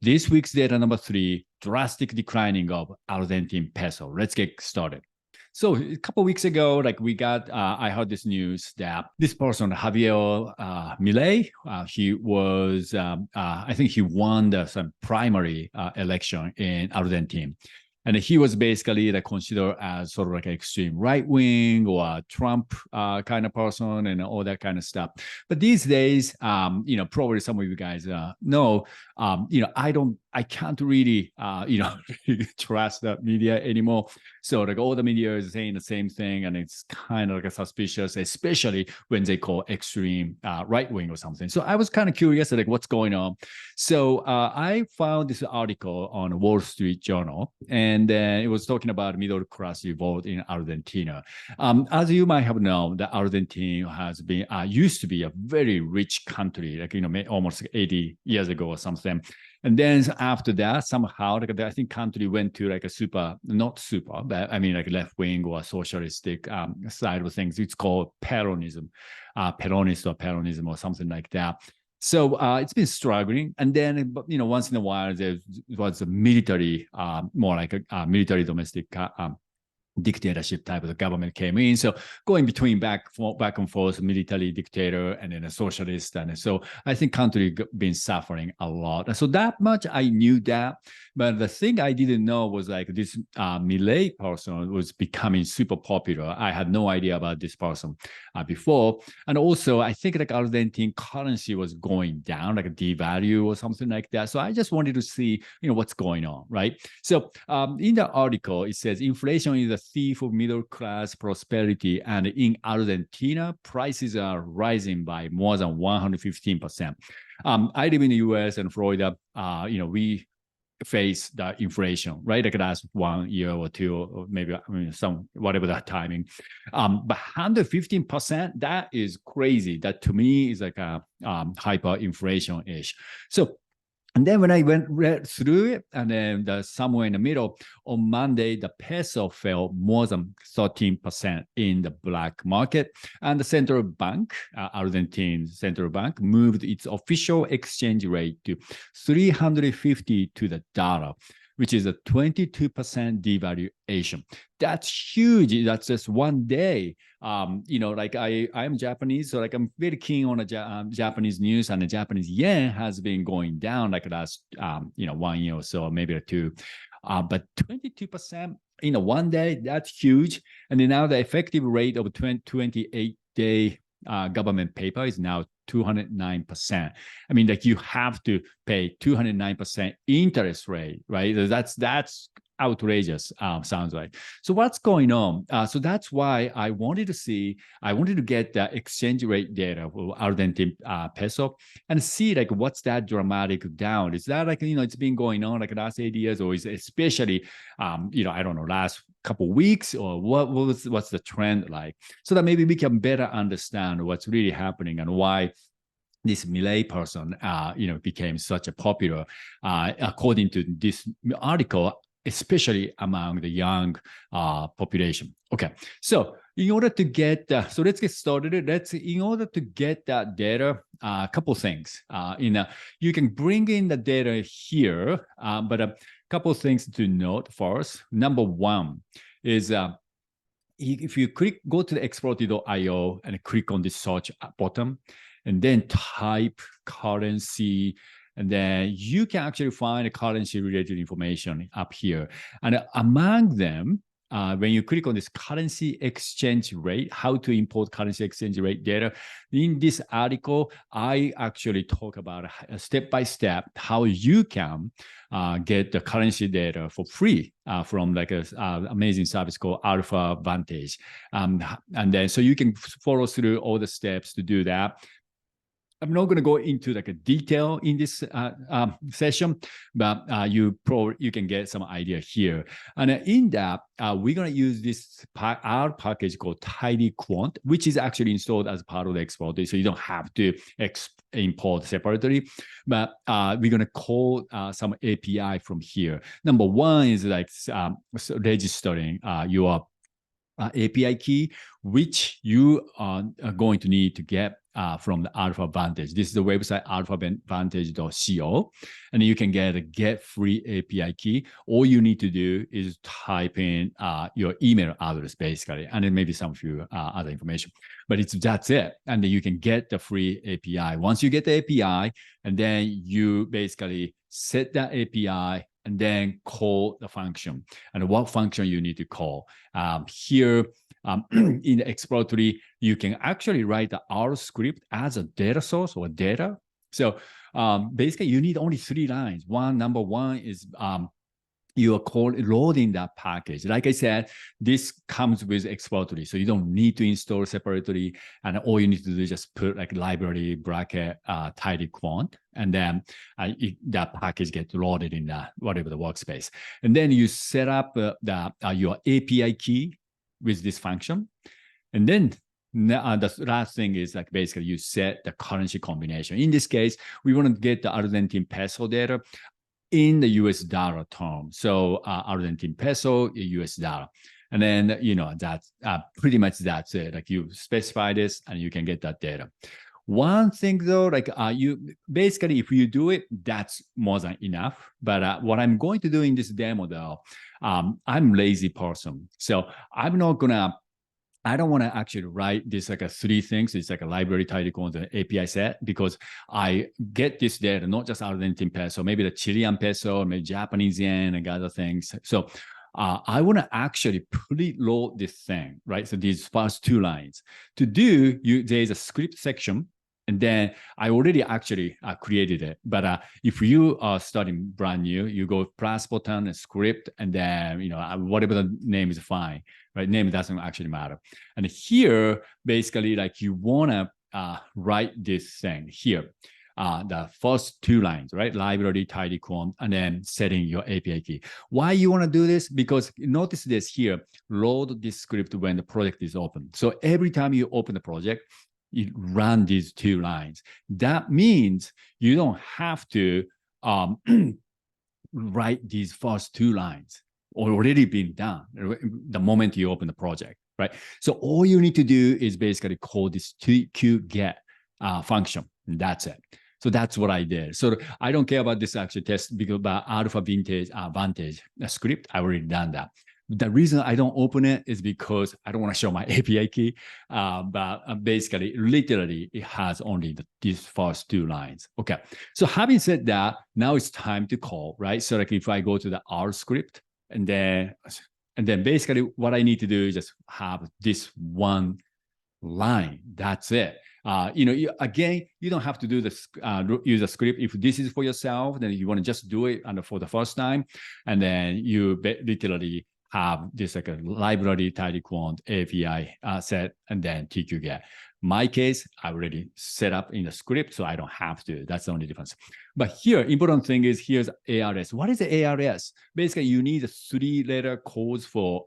this week's data number 3, drastic declining of Argentine peso. Let's get started. So a couple of weeks ago, I heard this news that this person, Javier Milei, he was, I think he won some primary election in Argentina. And he was basically considered as sort of like an extreme right wing or a Trump kind of person and all that kind of stuff. But these days, probably some of you guys know, I can't really, trust the media anymore. So all the media is saying the same thing, and it's kind of suspicious, especially when they call extreme right wing or something. So I was kind of curious, what's going on. So I found this article on Wall Street Journal, and it was talking about middle class revolt in Argentina. As you might have known, the Argentina has been used to be a very rich country, almost 80 years ago or something. And then after that, somehow, I think country went to not super, but left wing or socialistic side of things. It's called Peronism, Peronism or something like that. So it's been struggling. And then, once in a while, there was a military, more like a military domestic dictatorship type of the government came in. So going between back and forth, military dictator and then a socialist. And so I think country been suffering a lot. And so that much I knew that. But the thing I didn't know was this Milei person was becoming super popular. I had no idea about this person before. And also I think Argentine currency was going down, a devalue or something like that. So I just wanted to see, what's going on, right? So in the article, it says inflation is a thief of middle class prosperity, and in Argentina, prices are rising by more than 115%. I live in the US and Florida. We face the inflation, right? Last 1 year or two, or maybe whatever that timing. But 115%, that is crazy. That to me is like a hyperinflation-ish. So. And then when I read through it, and then somewhere in the middle, on Monday, the peso fell more than 13% in the black market. And the central bank, Argentine central bank, moved its official exchange rate to 350 to the dollar, which is a 22% devaluation. That's huge. That's just one day. I'm Japanese, so I'm very keen on Japanese news, and the Japanese yen has been going down last 1 year or so, maybe two. But 22% in one day, that's huge. And then now the effective rate of 28-day government paper is now 209%. You have to pay 209% interest rate, right? That's outrageous, sounds like. So what's going on? So that's why I wanted to get the exchange rate data for Argentine peso and see what's that dramatic down. Is that it's been going on the last 8 years, or is it especially I don't know, last couple weeks, or what's the trend like, so that maybe we can better understand what's really happening and why this Milei person became such a popular according to this article, especially among the young population. Okay, so in order to get, so let's get started. In order to get that data, a couple things. You can bring in the data here, but a couple of things to note first. Number one is if you go to the explorer.io and click on the search button, and then type currency, and then you can actually find currency-related information up here. And among them, when you click on this currency exchange rate, how to import currency exchange rate data, in this article, I actually talk about step-by-step how you can get the currency data for free from an amazing service called Alpha Vantage. And then so you can follow through all the steps to do that. I'm not going to go into a detail in this session, but you can get some idea here. And in that, we're going to use this our package called Tidy Quant, which is actually installed as part of the export, so you don't have to import separately. But we're going to call some API from here. Number one is registering your API key, which you are going to need to get from the Alpha Vantage. This is the website alphavantage.co, and you can get a get free API key. All you need to do is type in your email address basically, and then maybe some of you other information. But that's it, and then you can get the free API. Once you get the API, and then you basically set that API and then call the function. And what function you need to call. Here in the exploratory, you can actually write the R script as a data source or data. So basically, you need only 3 lines. Number one is you are loading that package. Like I said, this comes with exploratory, so you don't need to install separately. And all you need to do is just put like library bracket tidy quant, and then that package gets loaded in whatever the workspace. And then you set up your API key with this function, and then the last thing is like basically you set the currency combination. In this case, we want to get the Argentine peso data in the US dollar term. So Argentine peso, US dollar. And then, that's pretty much that's it. Like you specify this and you can get that data. One thing though, like you basically, if you do it, that's more than enough. But what I'm going to do in this demo though, I'm lazy person. So I don't want to actually write this like 3 things. It's like a library tidy quant and API set, because I get this data, not just Argentine peso, maybe the Chilean peso, maybe Japanese yen and other things. So I want to actually preload this thing, right? So these first 2 lines. To do, there's a script section, and then I already actually created it. But if you are starting brand new, you go plus button and script, and then whatever the name is fine, right? Name doesn't actually matter. And here, basically, like you wanna write this thing here, the first 2 lines, right? Library tidy quant, and then setting your API key. Why you wanna do this? Because notice this here, load this script when the project is open. So every time you open the project, you run these 2 lines. That means you don't have to write these first 2 lines. Already been done the moment you open the project, right? So all you need to do is basically call this QGet function. And that's it. So that's what I did. So I don't care about this actual test because about Alpha Vantage script, I already done that. The reason I don't open it is because I don't want to show my API key, but basically, literally, it has only these first 2 lines. Okay, so having said that, now it's time to call, right? So like if I go to the R script, and then basically what I need to do is just have this 1 line. That's it. Again, you don't have to do this, use a script. If this is for yourself, then you want to just do it for the first time, and then you literally have this like a library tidy quant API set, and then TQGet. My case, I already set up in the script, so I don't have to. That's the only difference. But here, important thing is here's ARS. What is the ARS? Basically, you need 3-letter codes for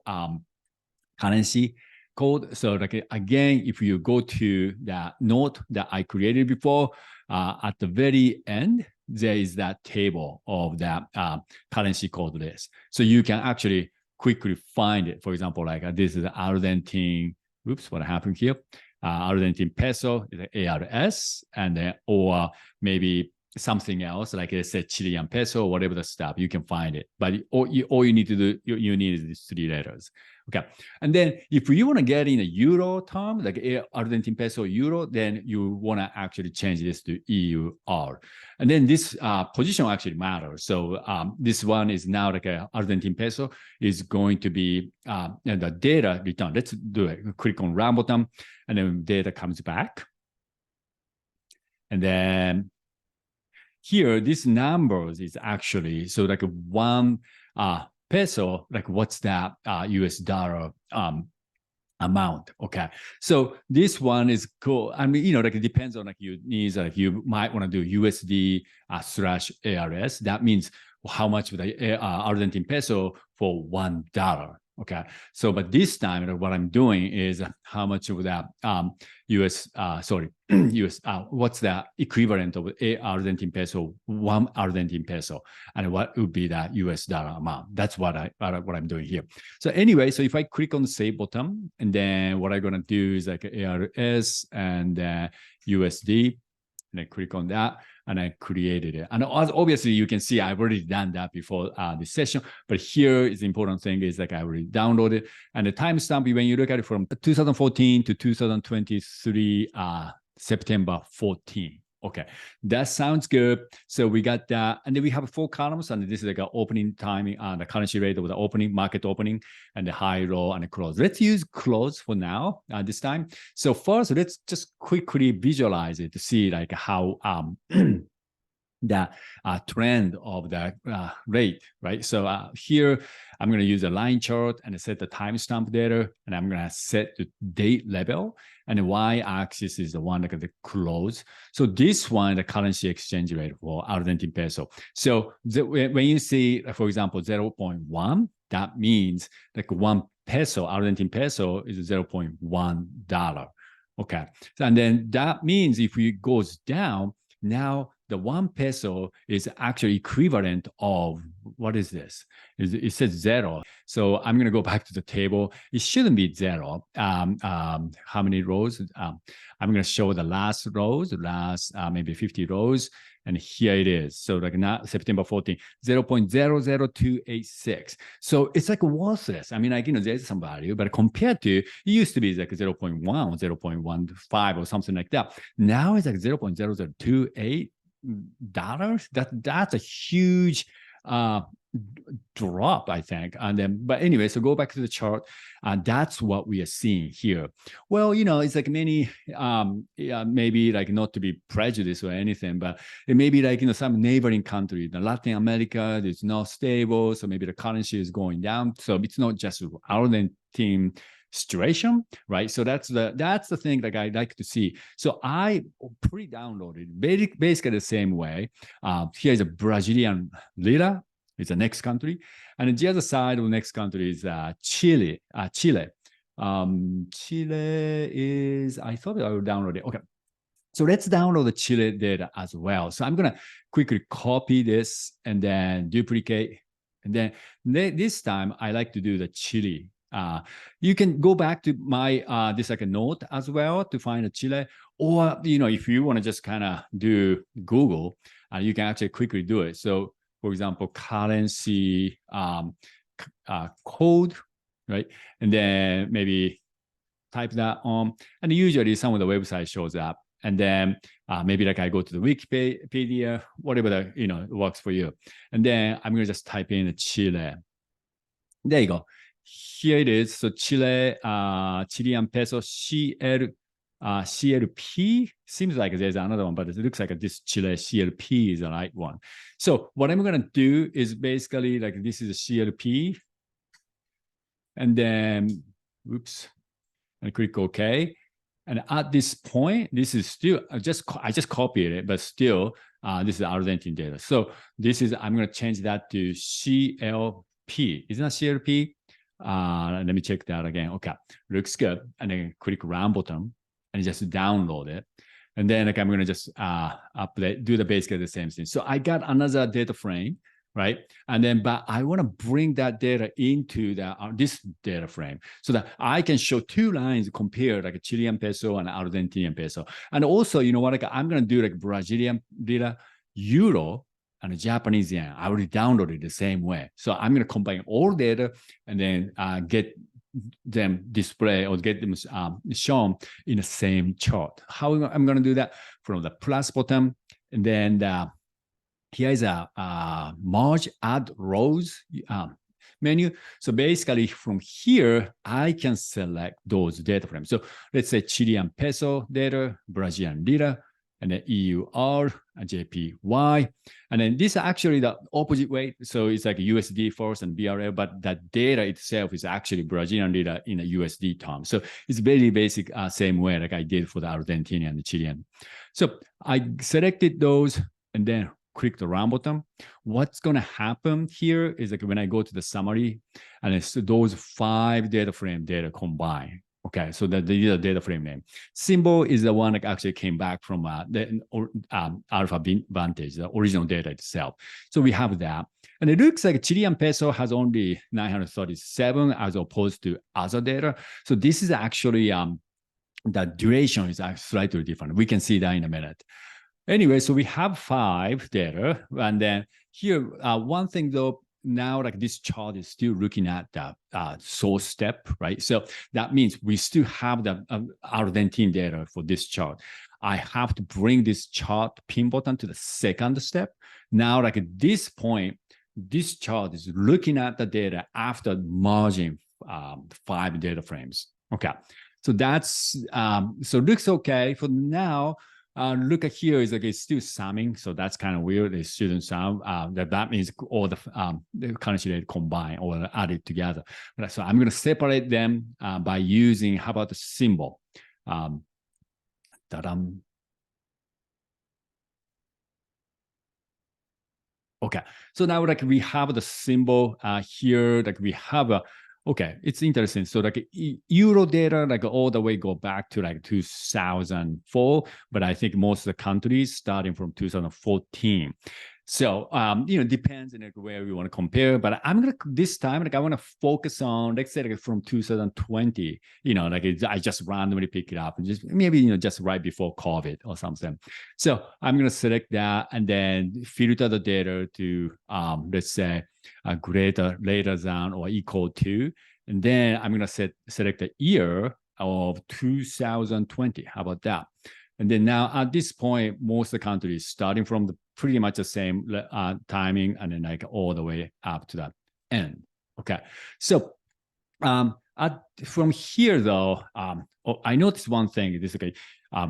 currency code. So like again, if you go to the note that I created before, at the very end, there is that table of the currency code list. So you can actually quickly find it. For example, like this is Argentine, oops, what happened here? Argentine peso is ARS, and then, or maybe something else, like let's say Chilean peso, whatever the stuff, you can find it. But all you need to do, you need is these 3 letters. Okay. And then if you want to get in a euro term, like Argentine peso euro, then you want to actually change this to EUR. And then this position actually matters. So this one is now like a Argentine peso is going to be the data return. Let's do it. Click on run button, and then data comes back. And then here, this numbers is actually, so like 1 peso, like what's that US dollar amount? Okay, so this one is cool. I mean, like it depends on like your needs. Like you might want to do USD /ARS. That means how much would the Argentine peso for $1, Okay, so but this time what I'm doing is how much of that US US what's the equivalent of a Argentine peso, 1 Argentine peso, and what would be the US dollar amount. That's what I'm doing here. So anyway, so if I click on the save button, and then what I'm gonna do is like ARS and USD, and I click on that, and I created it. And obviously, you can see I've already done that before this session. But here is the important thing is like I already downloaded. And the timestamp, when you look at it from 2014 to 2023, September 14. Okay, that sounds good. So we got that, and then we have 4 columns, and this is like an opening timing, the currency rate of the opening, market opening, and the high, low, and the close. Let's use close for now, this time. So first, let's just quickly visualize it to see like how the trend of the rate, right? So here, I'm going to use a line chart and set the timestamp data, and I'm going to set the date level, and the y-axis is the one that the close. So this one, the currency exchange rate for Argentine peso. So when you see, for example, 0.1, that means like 1 peso, Argentine peso is $0.1. Okay, and then that means if it goes down, now the 1 peso is actually equivalent of, what is this? It says 0. So I'm going to go back to the table. It shouldn't be 0. How many rows? I'm going to show the last rows, maybe 50 rows. And here it is. So like now, September 14, 0.00286. So it's like worthless. I mean, like, there's some value, but compared to, it used to be like 0.1 or 0.15 or something like that. Now it's like 0.0028 dollars. That's a huge drop, I think. And then, but anyway, so go back to the chart. That's what we are seeing here. Well, it's like many, maybe like not to be prejudiced or anything, but it may be like, some neighboring country, the Latin America is not stable. So maybe the currency is going down. So it's not just Argentine situation, right? So that's the thing that I like to see. So I pre-downloaded basically the same way. Here's a Brazilian Lira. It's the next country, and the other side of the next country is Chile. Chile is, I thought I would download it. Okay, so let's download the Chile data as well. So I'm gonna quickly copy this and then duplicate, and then this time I like to do the Chile. You can go back to my this like a note as well to find a Chile, or if you want to just kind of do Google, you can actually quickly do it. So for example, currency code, right? And then maybe type that on, and usually some of the website shows up. And then maybe like I go to the Wikipedia, whatever that works for you. And then I'm gonna just type in Chile. There you go. Here it is. So Chile, Chilean Peso, CLP. Seems like there's another one, but it looks like this Chile CLP is the right one. So what I'm going to do is basically like this is a CLP. And then, oops, and click OK. And at this point, this is still, I just copied it, but still, this is Argentine data. So this is, I'm going to change that to CLP. Isn't that CLP? Let me check that again. Okay, looks good. And then click run button and just download it. And then like I'm going to just update, do basically the same thing. So I got another data frame, right? And then, but I want to bring that data into this data frame so that I can show 2 lines compared, like a Chilean peso and Argentinian peso. And also, like I'm going to do like Brazilian Lira, Euro, and Japanese yen. I already downloaded the same way. So I'm going to combine all data and then get them display or get them shown in the same chart. How I'm going to do that? From the plus button, and then here is a merge add rows menu. So basically from here, I can select those data frames. So let's say Chilean peso data, Brazilian Lira, and then EUR, JPY. And then this is actually the opposite way. So it's like USD first and BRL, but that data itself is actually Brazilian Lira in a USD term. So it's very basic, same way like I did for the Argentinian and the Chilean. So I selected those and then click the round button, what's going to happen here is like when I go to the summary, and it's those 5 data frame data combined. Okay, so the data frame name. Symbol is the one that actually came back from the Alpha Vantage, the original data itself. So we have that. And it looks like Chilean peso has only 937 as opposed to other data. So this is actually, the duration is slightly different. We can see that in a minute. Anyway, so we have 5 data. And then here, one thing though, now like this chart is still looking at the source step, right? So that means we still have the Argentine data for this chart. I have to bring this chart pin button to the second step. Now, like at this point, this chart is looking at the data after merging 5 data frames. Okay, so that's so looks okay for now. Look at here is like it's still summing, so that's kind of weird. It shouldn't sum. That means all the currency rate combined or added together. So I'm going to separate them by using, how about the symbol? Okay, so now like we have the symbol here, like we have a, okay, it's interesting. So like Euro data, like all the way go back to like 2004, but I think most of the countries starting from 2014. So, depends on like where we want to compare, but I'm going to, this time, like I want to focus on, let's say like from 2020, I just randomly pick it up and just maybe, just right before COVID or something. So I'm going to select that and then filter the data to, let's say, greater than or equal to, and then I'm going to select the year of 2020. How about that? And then now at this point, most of the countries starting from the pretty much the same timing and then like all the way up to that end. Okay, so from here though, I noticed one thing. This okay.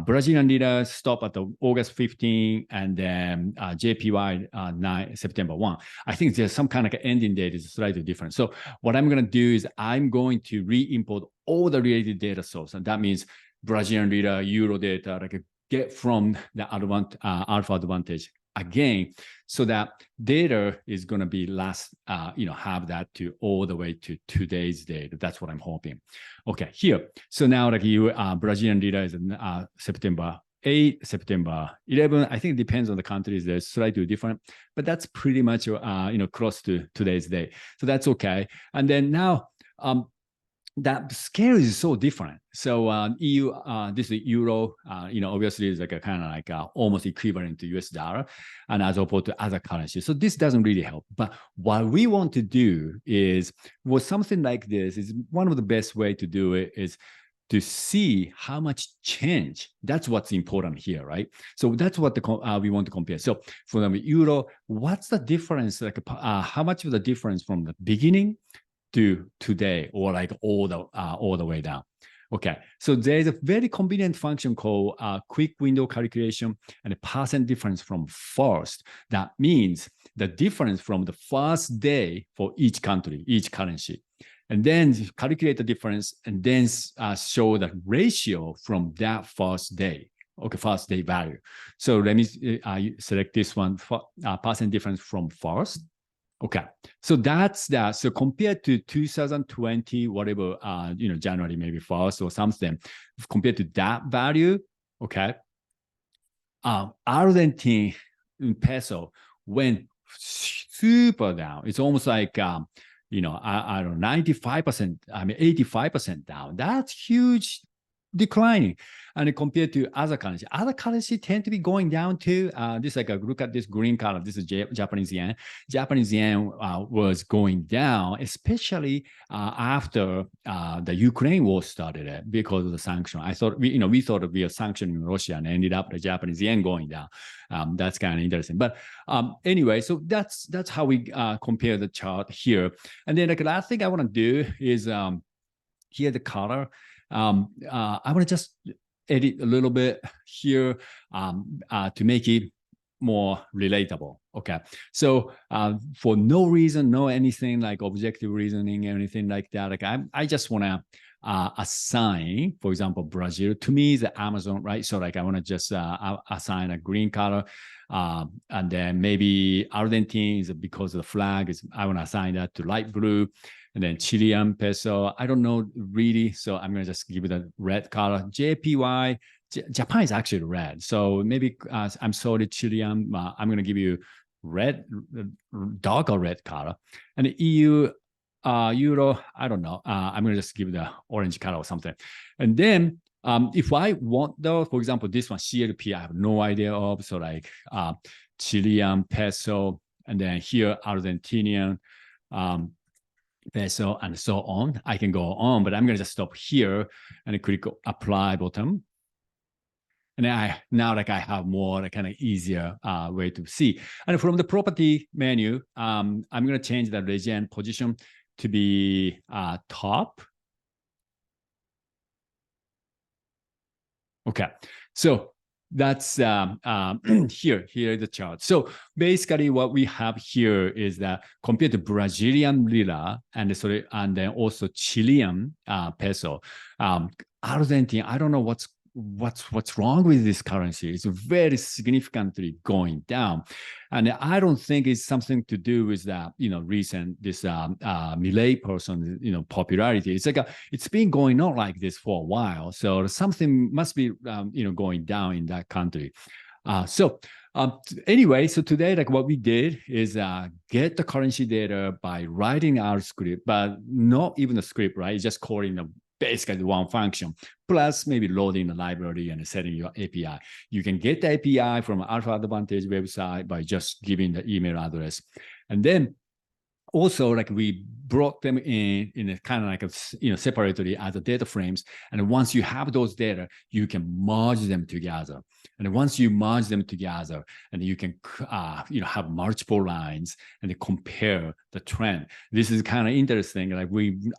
Brazilian Lira stop at the August 15 and then JPY September 1. I think there's some kind of ending date is slightly different. So what I'm going to do is I'm going to re-import all the related data source. And that means Brazilian Lira, Euro data, like get from the Alpha Advantage again, so that data is going to be have that to all the way to today's date. That's what I'm hoping. Okay, here. So now like Brazilian data is September 8, September 11. I think it depends on the countries. They're slightly different, but that's pretty much close to today's day. So that's okay. And then now, that scale is so different. So EU, this is euro, obviously is like a kind of like almost equivalent to US dollar, and as opposed to other currencies. So this doesn't really help. But what we want to do is, with something like this, is one of the best way to do it is to see how much change. That's what's important here, right? So that's what we want to compare. So for the euro, what's the difference? Like how much of the difference from the beginning to today, or like all the way down? Okay, so there's a very convenient function called quick window calculation and a percent difference from first. That means the difference from the first day for each country, each currency, and then calculate the difference and then show the ratio from that first day. Okay, first day value. So let me select this one for percent difference from first. Okay, so that's that. So compared to 2020, whatever, January maybe 1st or something, compared to that value, okay, Argentine peso went super down. It's almost like, I don't know, 95%, 85% down. That's huge declining. And compared to other currency tend to be going down too. This like look at this green color. This is Japanese yen. Japanese yen was going down, especially after the Ukraine war started because of the sanction. I thought we thought we were sanctioning Russia and ended up the Japanese yen going down. That's kind of interesting. But anyway, so that's how we compare the chart here. And then like the last thing I want to do is here the color. I want to just edit a little bit here to make it more relatable. Okay. So for no reason, no anything like objective reasoning, anything like that, like I just want to assign, for example, Brazil to me is the Amazon, right? So like I want to just assign a green color. And then maybe Argentine is because of the flag is I want to assign that to light blue. And then Chilean peso, I don't know really. So I'm going to just give it a red color. JPY, Japan is actually red. So maybe I'm sorry, Chilean, I'm going to give you red, darker red color. And the EU, Euro, I don't know. I'm going to just give the orange color or something. And then if I want though, for example, this one, CLP, I have no idea of. So like Chilean peso, and then here, Argentinian peso, and so on. I can go on, but I'm going to just stop here and click apply button. And now like I have more like, kind of easier way to see. And from the property menu, I'm going to change the region position to be top. Okay, so that's here is the chart. So basically what we have here is that compared to Brazilian Lira and then also Chilean peso, Argentine, I don't know what's wrong with this currency. It's very significantly going down. And I don't think it's something to do with that, recent, this Milei person, popularity. It's like it's been going on like this for a while. So something must be, going down in that country. Anyway, so today, like what we did is get the currency data by writing our script, but not even the script, right? It's just calling basically one function, plus maybe loading the library and setting your API. You can get the API from Alpha Advantage website by just giving the email address. And then also like we brought them in a kind of like separately as a data frames. And once you have those data, you can merge them together. And once you merge them together, and you can have multiple lines and compare the trend. This is kind of interesting. Like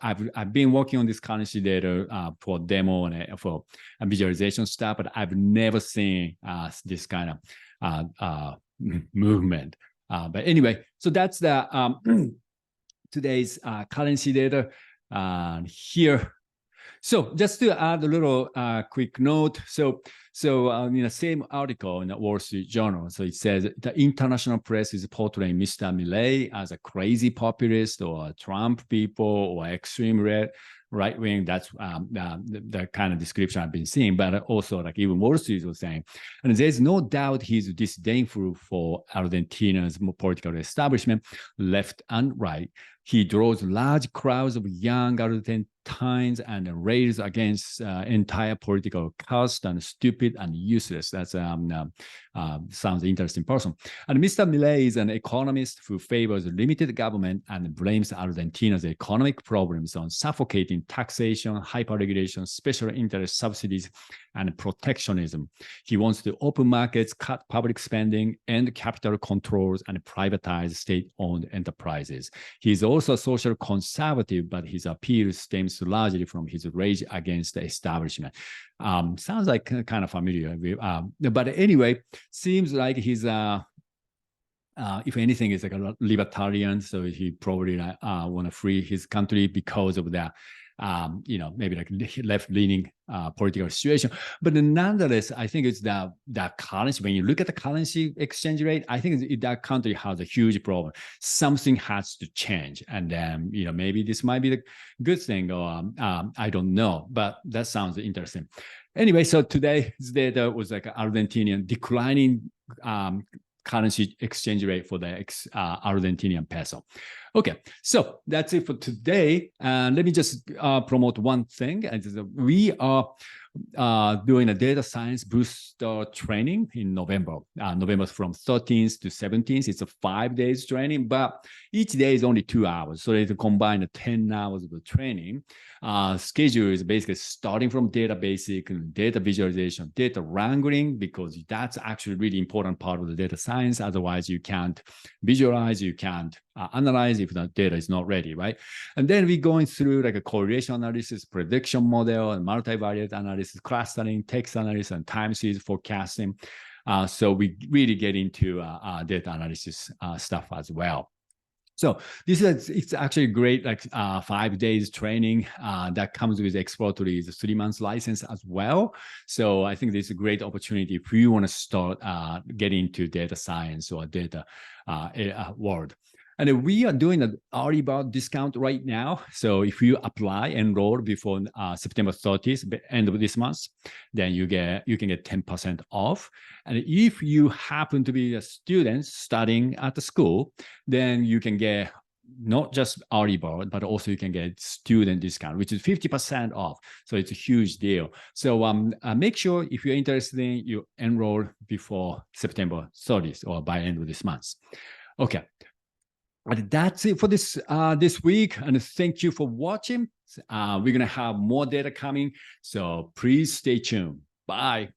I've been working on this currency data for demo and for visualization stuff, but I've never seen this kind of movement. But anyway, so that's the today's currency data here. So just to add a little quick note. So in the same article in the Wall Street Journal, so it says the international press is portraying Mr. Milei as a crazy populist or Trump people or extreme right wing. That's the kind of description I've been seeing, but also like even Wall Street was saying. And there's no doubt he's disdainful for Argentina's political establishment, left and right. He draws large crowds of young Argentines and rails against entire political caste and stupid and useless. That's sounds interesting person. And Mr. Milei is an economist who favors limited government and blames Argentina's economic problems on suffocating taxation, hyperregulation, special interest subsidies, and protectionism. He wants to open markets, cut public spending, end capital controls, and privatize state-owned enterprises. He's also a social conservative, but his appeal stems largely from his rage against the establishment. Sounds like kind of familiar. But anyway, seems like he's if anything, is like a libertarian. So he probably want to free his country because of that. Maybe like left-leaning political situation. But nonetheless, I think it's that currency. When you look at the currency exchange rate, I think that country has a huge problem. Something has to change. And then, maybe this might be the good thing, or I don't know. But that sounds interesting. Anyway, so today's data was like Argentinian declining currency exchange rate for the Argentinian peso. Okay, so that's it for today. And let me just promote one thing. We are doing a data science booster training in November. November from 13th to 17th. It's a 5 days training, but each day is only 2 hours. So they combine the 10 hours of the training. Schedule is basically starting from data basic and data visualization, data wrangling, because that's actually really important part of the data science. Otherwise, you can't visualize, you can't analyze if the data is not ready, right? And then we're going through like a correlation analysis, prediction model, and multivariate analysis, clustering, text analysis, and time series forecasting. So we really get into data analysis stuff as well. So this is it's actually great, like 5 days training that comes with exploratory 3 months license as well. So I think this is a great opportunity if you want to start getting into data science or data world. And we are doing an early bird discount right now. So if you apply, enroll before September 30th, end of this month, then you can get 10% off. And if you happen to be a student studying at the school, then you can get not just early bird, but also you can get student discount, which is 50% off. So it's a huge deal. So make sure if you're interested in, you enroll before September 30th or by end of this month. Okay. But that's it for this this week, and thank you for watching. We're gonna have more data coming, so please stay tuned. Bye.